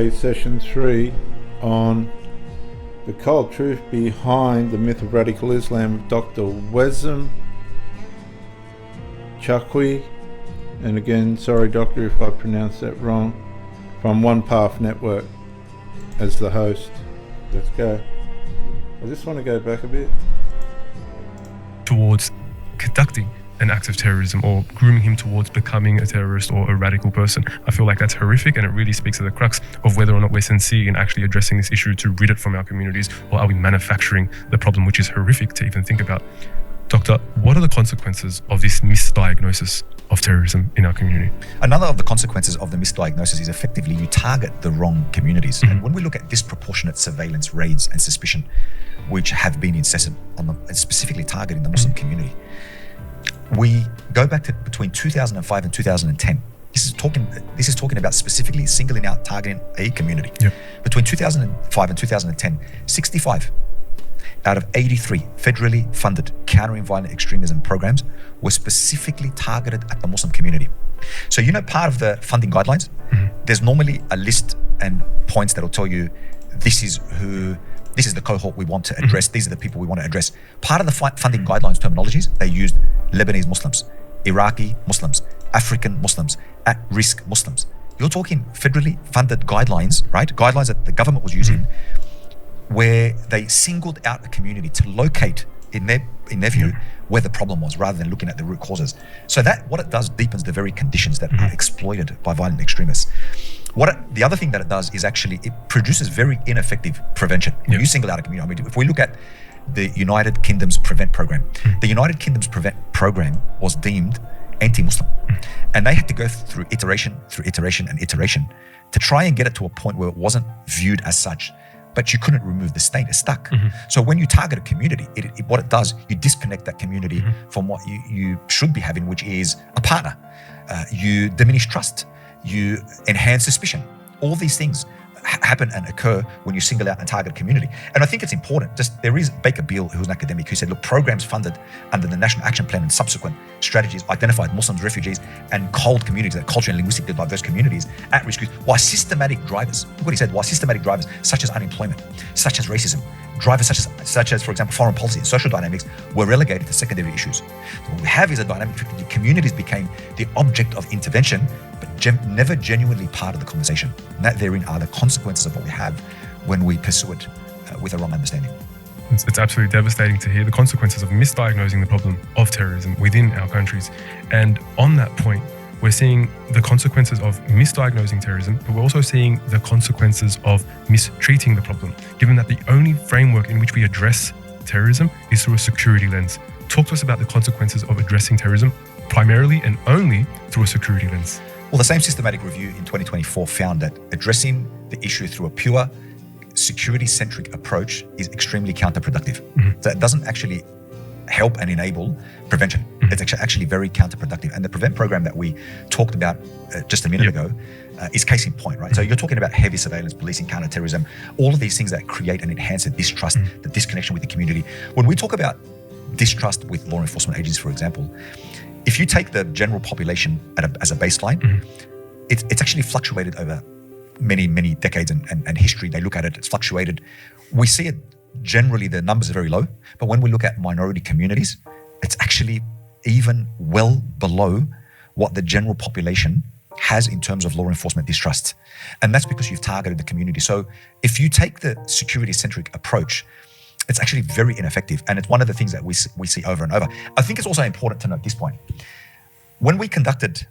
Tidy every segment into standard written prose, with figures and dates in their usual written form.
Q&A session 3 on the cold truth behind the myth of radical Islam of Dr. Wesam Chakwi, and again, sorry doctor if I pronounced that wrong, from One Path Network as the host. Let's go. I just want to go back a bit. Towards conducting an act of terrorism or grooming him towards becoming a terrorist or a radical person. I feel like that's horrific, and it really speaks to the crux of whether or not we're sincere in actually addressing this issue to rid it from our communities, or are we manufacturing the problem, which is horrific to even think about. Doctor, what are the consequences of this misdiagnosis of terrorism in our community? Another of the consequences of the misdiagnosis is effectively you target the wrong communities. And when we look at disproportionate surveillance, raids and suspicion, which have been incessant on them, and specifically targeting the Muslim community, we go back to between 2005 and 2010. This is talking about specifically singling out, targeting a community. Yep. Between 2005 and 2010, 65 out of 83 federally funded countering violent extremism programs were specifically targeted at the Muslim community. So, part of the funding guidelines, there's normally a list and points that will tell you this is the cohort we want to address. These are the people we want to address. Part of the funding guidelines terminologies, they used Lebanese Muslims, Iraqi Muslims, African Muslims, at-risk Muslims. You're talking federally funded guidelines, right? Guidelines that the government was using, where they singled out a community to locate, in their view, where the problem was, rather than looking at the root causes. So that, what it does, deepens the very conditions that are exploited by violent extremists. The other thing that it does is actually it produces very ineffective prevention. When you single out a community, I mean, if we look at the United Kingdom's Prevent program, the United Kingdom's Prevent program was deemed anti-Muslim, and they had to go through iteration to try and get it to a point where it wasn't viewed as such. But you couldn't remove the stain, it's stuck. So when you target a community, what it does, you disconnect that community from what you should be having, which is a partner. You diminish trust, you enhance suspicion. All these things happen and occur when you single out and target a community. And I think it's important, there is Baker Beale, who's an academic, who said, look, programs funded under the National Action Plan and subsequent strategies identified Muslims, refugees, and cold communities, that culturally and linguistically diverse communities at risk, while systematic drivers, look what he said, while systematic drivers such as unemployment, such as racism, drivers such as, for example, foreign policy and social dynamics were relegated to secondary issues. So what we have is a dynamic that communities became the object of intervention, but never genuinely part of the conversation. And that therein are the consequences of what we have when we pursue it with a wrong understanding. It's absolutely devastating to hear the consequences of misdiagnosing the problem of terrorism within our countries. And on that point, we're seeing the consequences of misdiagnosing terrorism, but we're also seeing the consequences of mistreating the problem, given that the only framework in which we address terrorism is through a security lens. Talk to us about the consequences of addressing terrorism primarily and only through a security lens. Well, the same systematic review in 2024 found that addressing the issue through a pure security-centric approach is extremely counterproductive. So it doesn't actually help and enable prevention. It's actually very counterproductive. And the Prevent program that we talked about just a minute ago is case in point, right? So you're talking about heavy surveillance, policing, counterterrorism, all of these things that create and enhance the distrust, the disconnection with the community. When we talk about distrust with law enforcement agencies, for example, if you take the general population as a baseline, it's actually fluctuated over many, many decades and history. They look at it, it's fluctuated. We see it, generally the numbers are very low, but when we look at minority communities, it's actually even well below what the general population has in terms of law enforcement distrust. And that's because you've targeted the community. So if you take the security-centric approach, it's actually very ineffective. And it's one of the things that we see over and over. I think it's also important to note this point. When I conducted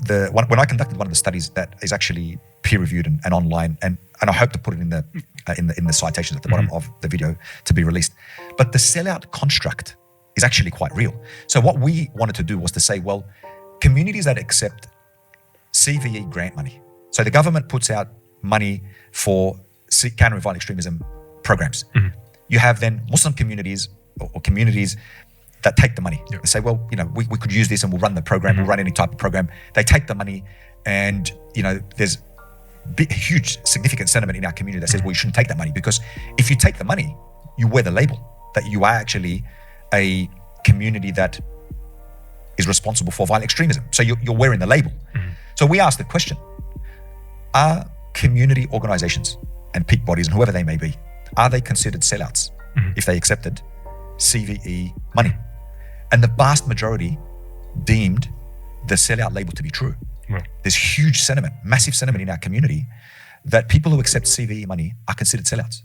one of the studies that is actually peer-reviewed and online, and I hope to put it in the citations at the bottom of the video to be released. But the sellout construct is actually quite real. So what we wanted to do was to say, well, communities that accept CVE grant money. So the government puts out money for countering violent extremism programs. You have then Muslim communities or communities that take the money. They say, well, we could use this and we'll run the program, we'll run any type of program. They take the money and, there's huge significant sentiment in our community that says, well, you shouldn't take that money, because if you take the money, you wear the label that you are actually a community that is responsible for violent extremism. So you're wearing the label. So we asked the question, are community organizations and peak bodies and whoever they may be, are they considered sellouts if they accepted CVE money? And the vast majority deemed the sellout label to be true. Right. There's huge sentiment, massive sentiment in our community that people who accept CVE money are considered sellouts.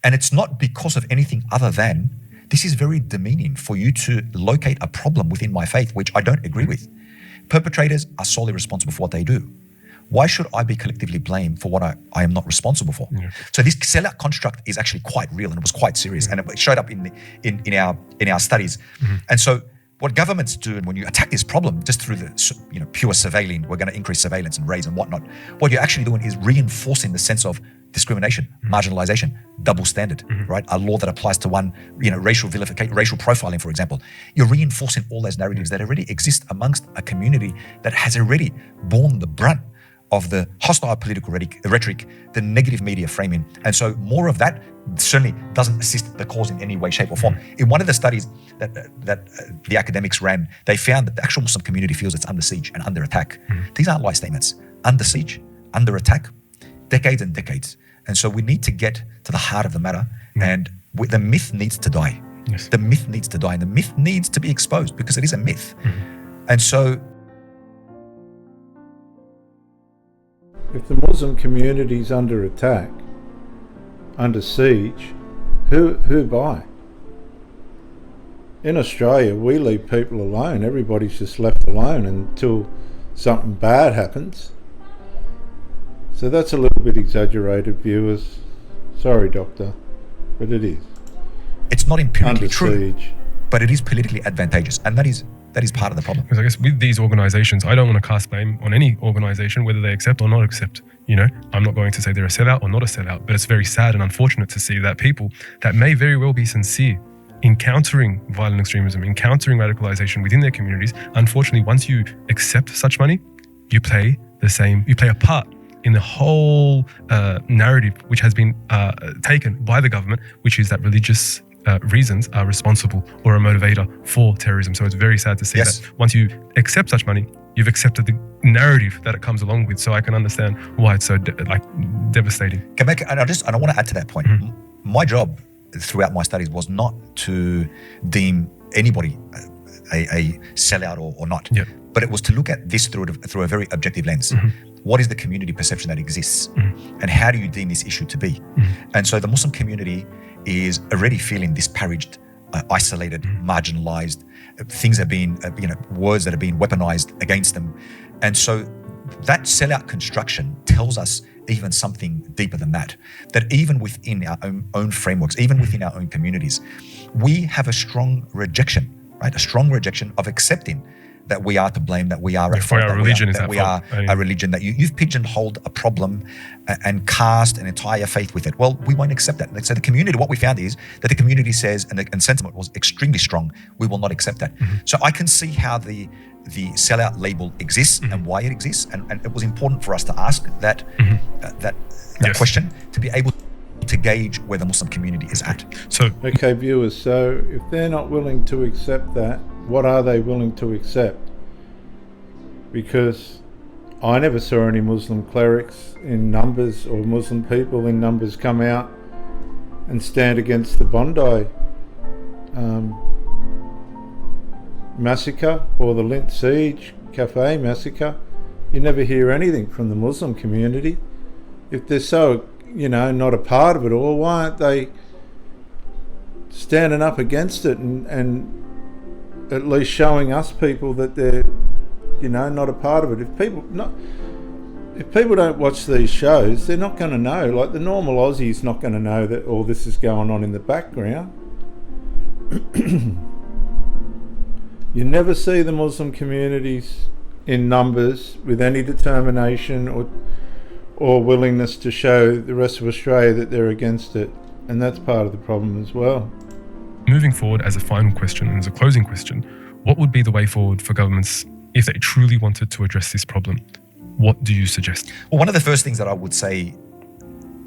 And it's not because of anything other than this is very demeaning for you to locate a problem within my faith, which I don't agree with. Perpetrators are solely responsible for what they do. Why should I be collectively blamed for what I am not responsible for? Yeah. So this sellout construct is actually quite real, and it was quite serious, and it showed up in our studies. And so what governments do, and when you attack this problem just through the pure surveilling, we're going to increase surveillance and raids and whatnot, what you're actually doing is reinforcing the sense of discrimination, marginalization, double standard, right? A law that applies to one, racial vilification, racial profiling, for example. You're reinforcing all those narratives that already exist amongst a community that has already borne the brunt of the hostile political rhetoric, the negative media framing. And so more of that certainly doesn't assist the cause in any way, shape or form. In one of the studies that the academics ran, they found that the actual Muslim community feels it's under siege and under attack. These aren't light statements. Under siege, under attack, decades and decades. And so we need to get to the heart of the matter, and the myth needs to die. Yes. The myth needs to die, and the myth needs to be exposed because it is a myth. And so if the Muslim community is under attack, under siege, who by? In Australia, we leave people alone. Everybody's just left alone until something bad happens. So that's a little bit exaggerated, viewers. Sorry, Doctor, but it is. It's not empirically Under true, siege. but it is politically advantageous, and that is part of the problem. Because I guess with these organizations, I don't want to cast blame on any organization, whether they accept or not accept. I'm not going to say they're a sellout or not a sellout, but it's very sad and unfortunate to see that people that may very well be sincere encountering violent extremism, encountering radicalization within their communities, unfortunately, once you accept such money, you play a part in the whole narrative which has been taken by the government, which is that religious reasons are responsible or a motivator for terrorism. So it's very sad to see Yes. that once you accept such money, you've accepted the narrative that it comes along with. So I can understand why it's so devastating. And I want to add to that point. My job throughout my studies was not to deem anybody a sellout or not, Yep. but it was to look at this through a very objective lens. What is the community perception that exists, and how do you deem this issue to be? And so the Muslim community is already feeling disparaged, isolated, marginalized. Things are being, words that are being weaponized against them. And so that sellout construction tells us even something deeper than that, that even within our own frameworks, even within our own communities, we have a strong rejection, right? A strong rejection of accepting that we are to blame, that we are at fault, our religion is at we are fault. a religion, that you've pigeonholed a problem and cast an entire faith with it. Well, we won't accept that. So the community, what we found is that the community says, and sentiment was extremely strong, we will not accept that. So I can see how the sellout label exists and why it exists, and it was important for us to ask that Yes. question to be able to gauge where the Muslim community is at. So Okay, viewers, so if they're not willing to accept that, what are they willing to accept? Because I never saw any Muslim clerics in numbers or Muslim people in numbers come out and stand against the Bondi massacre or the Lint Siege Cafe massacre. You never hear anything from the Muslim community. If they're so, not a part of it all, why aren't they standing up against it and at least showing us people that they're, not a part of it? If people don't watch these shows, they're not going to know. Like the normal Aussie's not going to know that all this is going on in the background. You never see the Muslim communities in numbers with any determination or willingness to show the rest of Australia that they're against it, and that's part of the problem as well. moving forward, as a final question and as a closing question, what would be the way forward for governments if they truly wanted to address this problem? What do you suggest? Well, one of the first things that I would say,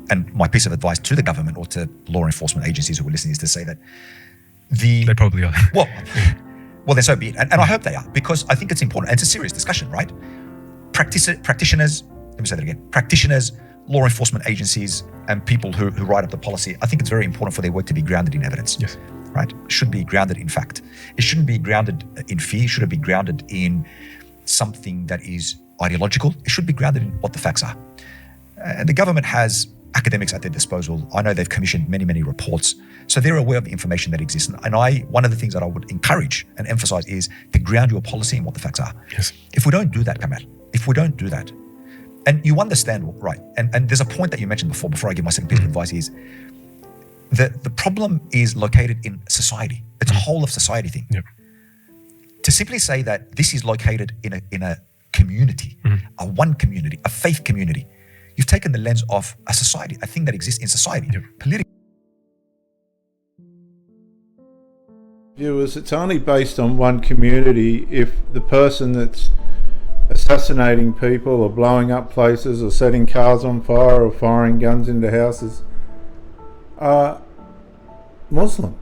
and my piece of advice to the government or to law enforcement agencies who are listening, is to say that They probably are. Well, then so be it. And I hope they are, because I think it's important. And it's a serious discussion, right? Practitioners, let me say that again. Practitioners, law enforcement agencies and people who write up the policy, I think it's very important for their work to be grounded in evidence. Yes. Right? It should be grounded in fact. It shouldn't be grounded in fear. It shouldn't be grounded in something that is ideological. It should be grounded in what the facts are. And the government has academics at their disposal. I know they've commissioned many, many reports. So they're aware of the information that exists. And one of the things that I would encourage and emphasize is to ground your policy in what the facts are. Yes. If we don't do that, Kamal, if we don't do that, and you understand, right, and there's a point that you mentioned before I give my second piece of advice is, the problem is located in society. It's a whole of society thing. Yep. To simply say that this is located in a community, a one community, a faith community, you've taken the lens of a society, a thing that exists in society. Yep. Politically. Viewers, it's only based on one community if the person that's assassinating people or blowing up places or setting cars on fire or firing guns into houses are Muslim.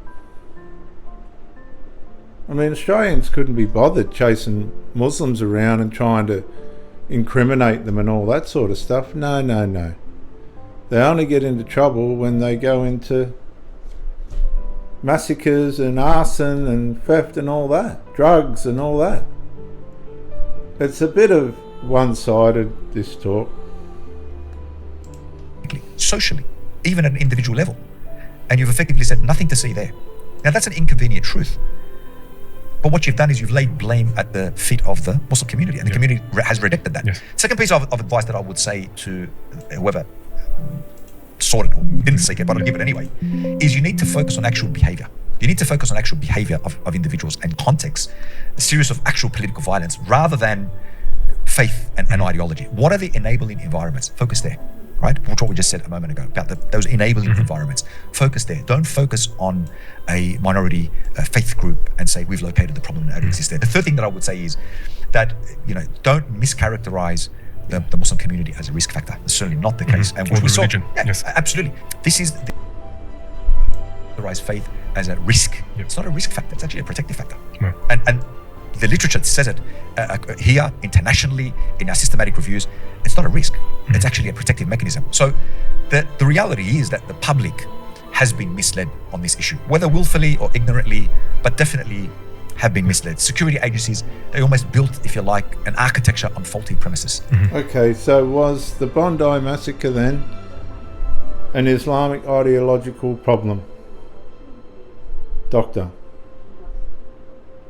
I mean, Australians couldn't be bothered chasing Muslims around and trying to incriminate them and all that sort of stuff. No. They only get into trouble when they go into massacres and arson and theft and all that, drugs and all that. It's a bit of one-sided, this talk. Socially, even at an individual level. And you've effectively said nothing to see there. Now that's an inconvenient truth. But what you've done is you've laid blame at the feet of the Muslim community, and the community has rejected that. Yes. Second piece of advice that I would say to whoever sought it or didn't seek it, but I'll give it anyway, is you need to focus on actual behavior. You need to focus on actual behavior of individuals and context, a series of actual political violence rather than faith and ideology. What are the enabling environments? Focus there, right? Which what we just said a moment ago about those enabling environments. Focus there. Don't focus on a minority faith group and say we've located the problem and it exists there. The third thing that I would say is that, don't mischaracterize the Muslim community as a risk factor. It's certainly not the case. And what we saw, yes, absolutely. This is the faith as a risk. Yep. It's not a risk factor. It's actually a protective factor. No. And the literature says it here, internationally, in our systematic reviews. It's not a risk. It's actually a protective mechanism. So the reality is that the public has been misled on this issue, whether willfully or ignorantly, but definitely have been misled. Security agencies, they almost built, if you like, an architecture on faulty premises. Okay, so was the Bondi massacre then an Islamic ideological problem? Doctor,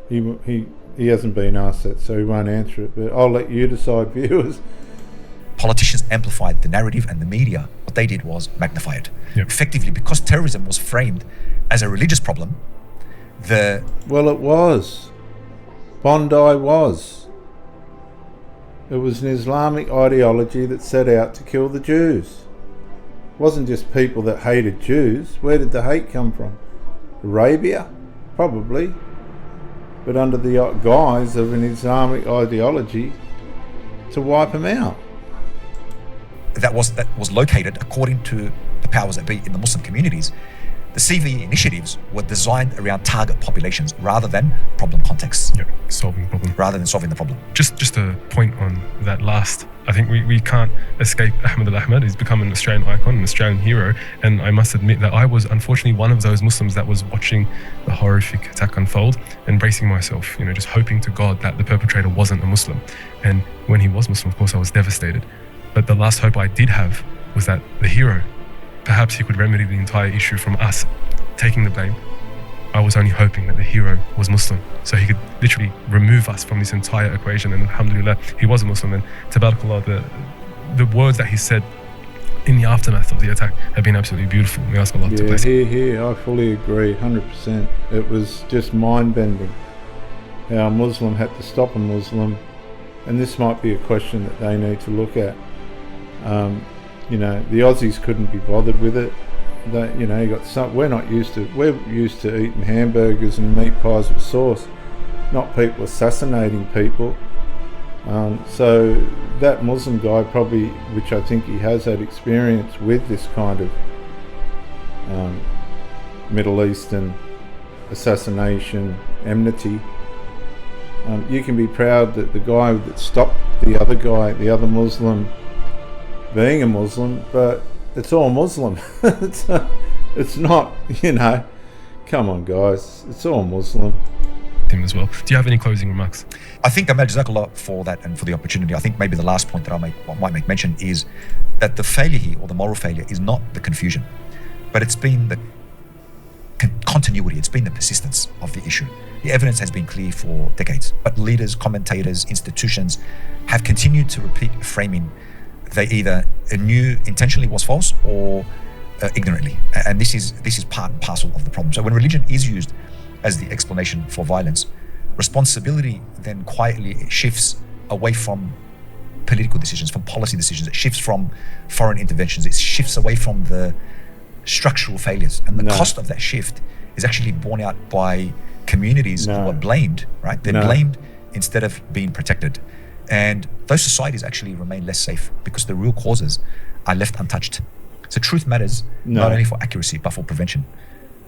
he hasn't been asked that, so he won't answer it, but I'll let you decide, viewers. Politicians amplified the narrative, and the media, what they did was magnify it. Yep. Effectively, because terrorism was framed as a religious problem, Well, it was. Bondi was. It was an Islamic ideology that set out to kill the Jews. It wasn't just people that hated Jews. Where did the hate come from? Arabia? Probably. But under the guise of an Islamic ideology to wipe them out. that was located according to the powers that be in the Muslim communities. The CV initiatives were designed around target populations rather than problem contexts. Yep, solving the problem. Rather than solving the problem. Just a point on that last. I think we can't escape Ahmed Al-Ahmed. He's become an Australian icon, an Australian hero. And I must admit that I was unfortunately one of those Muslims that was watching the horrific attack unfold and bracing myself, just hoping to God that the perpetrator wasn't a Muslim. And when he was Muslim, of course, I was devastated. But the last hope I did have was that the hero, perhaps he could remedy the entire issue from us taking the blame. I was only hoping that the hero was Muslim, so he could literally remove us from this entire equation. And alhamdulillah, he was a Muslim. And tabarakallah, the words that he said in the aftermath of the attack have been absolutely beautiful. We ask Allah to bless him. Here, I fully agree, 100%. It was just mind-bending how a Muslim had to stop a Muslim, and this might be a question that they need to look at. The Aussies couldn't be bothered with it. You got some. We're used to eating hamburgers and meat pies with sauce, not people assassinating people. So that Muslim guy probably, which I think he has had experience with this kind of Middle Eastern assassination enmity. You can be proud that the guy that stopped the other guy, the other Muslim, being a Muslim, but it's all Muslim. It's not, you know, come on guys, it's all Muslim. Him as well. Do you have any closing remarks? I think Ahmad, Jazakallah for that and for the opportunity. I think maybe the last point that I might make mention is that the failure here, or the moral failure, is not the confusion, but it's been the continuity, it's been the persistence of the issue. The evidence has been clear for decades, but leaders, commentators, institutions have continued to repeat framing they either knew intentionally was false or ignorantly, and this is part and parcel of the problem. So when religion is used as the explanation for violence, responsibility then quietly shifts away from political decisions, from policy decisions. It shifts from foreign interventions. It shifts away from the structural failures, and the cost of that shift is actually borne out by communities who are blamed, right? They're blamed instead of being protected, and those societies actually remain less safe because the real causes are left untouched. So truth matters not only for accuracy but for prevention.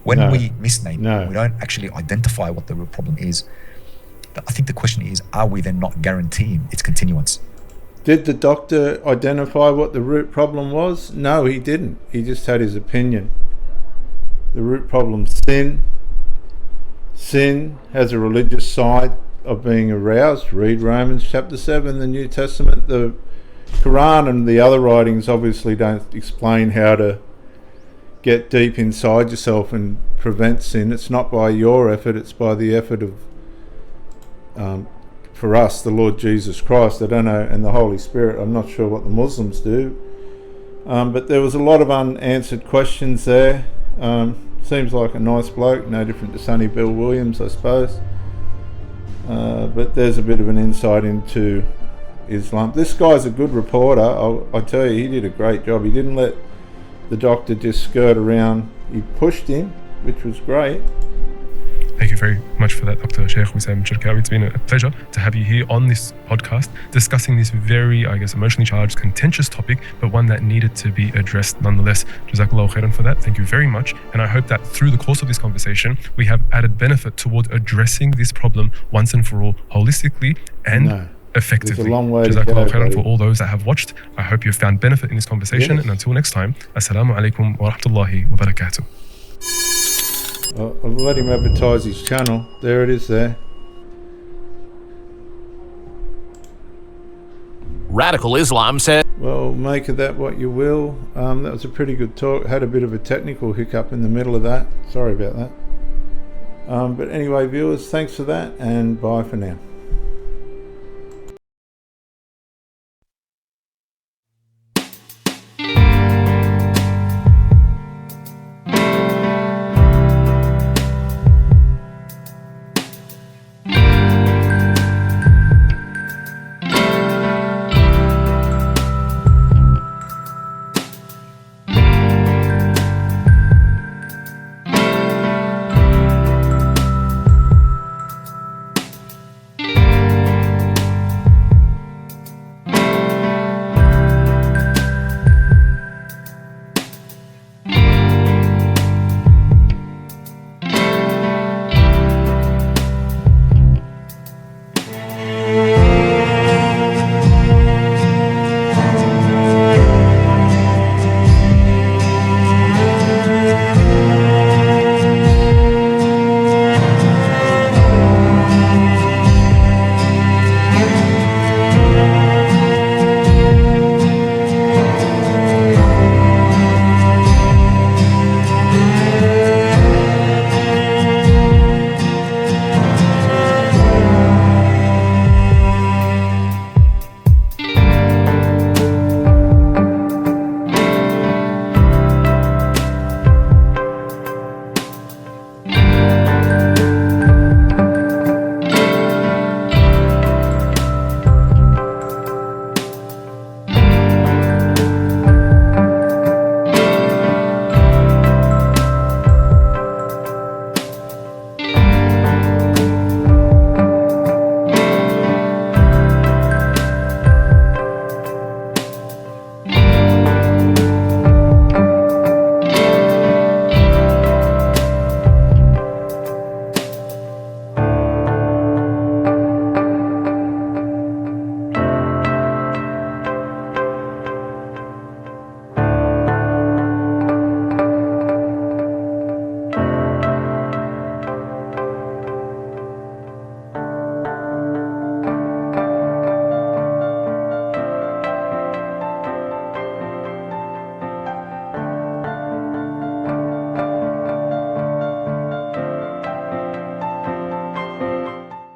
When we misname, we don't actually identify what the real problem is. I think the question is, are we then not guaranteeing its continuance? Did the doctor identify what the root problem was? No, he didn't. He just had his opinion. The root problem's sin. Sin has a religious side of being aroused. Read Romans chapter 7, the New Testament. The Quran and the other writings obviously don't explain how to get deep inside yourself and prevent sin. It's not by your effort, it's by the effort of for us, the Lord Jesus Christ. I don't know, and the Holy Spirit. I'm not sure what the Muslims do, but there was a lot of unanswered questions there. Seems like a nice bloke, no different to Sonny Bill Williams, I suppose, but there's a bit of an insight into Islam. This guy's a good reporter. I tell you, he did a great job. He didn't let the doctor just skirt around. He pushed him, which was great. Thank you very much for that, Dr. Sheikh Wissam Cherkawi. It's been a pleasure to have you here on this podcast discussing this very, I guess, emotionally charged, contentious topic, but one that needed to be addressed nonetheless. Jazakallahu khairan for that. Thank you very much. And I hope that through the course of this conversation, we have added benefit towards addressing this problem once and for all, holistically and effectively. There's a long way to go, Jazakallahu khairan for all those that have watched. I hope you've found benefit in this conversation. And until next time, Assalamu alaikum wa rahmatullahi wa barakatuh. I've let him advertise his channel. There it is there. Radical Islam said, well, make of that what you will. That was a pretty good talk. Had a bit of a technical hiccup in the middle of that. Sorry about that. But anyway, viewers, thanks for that, and bye for now.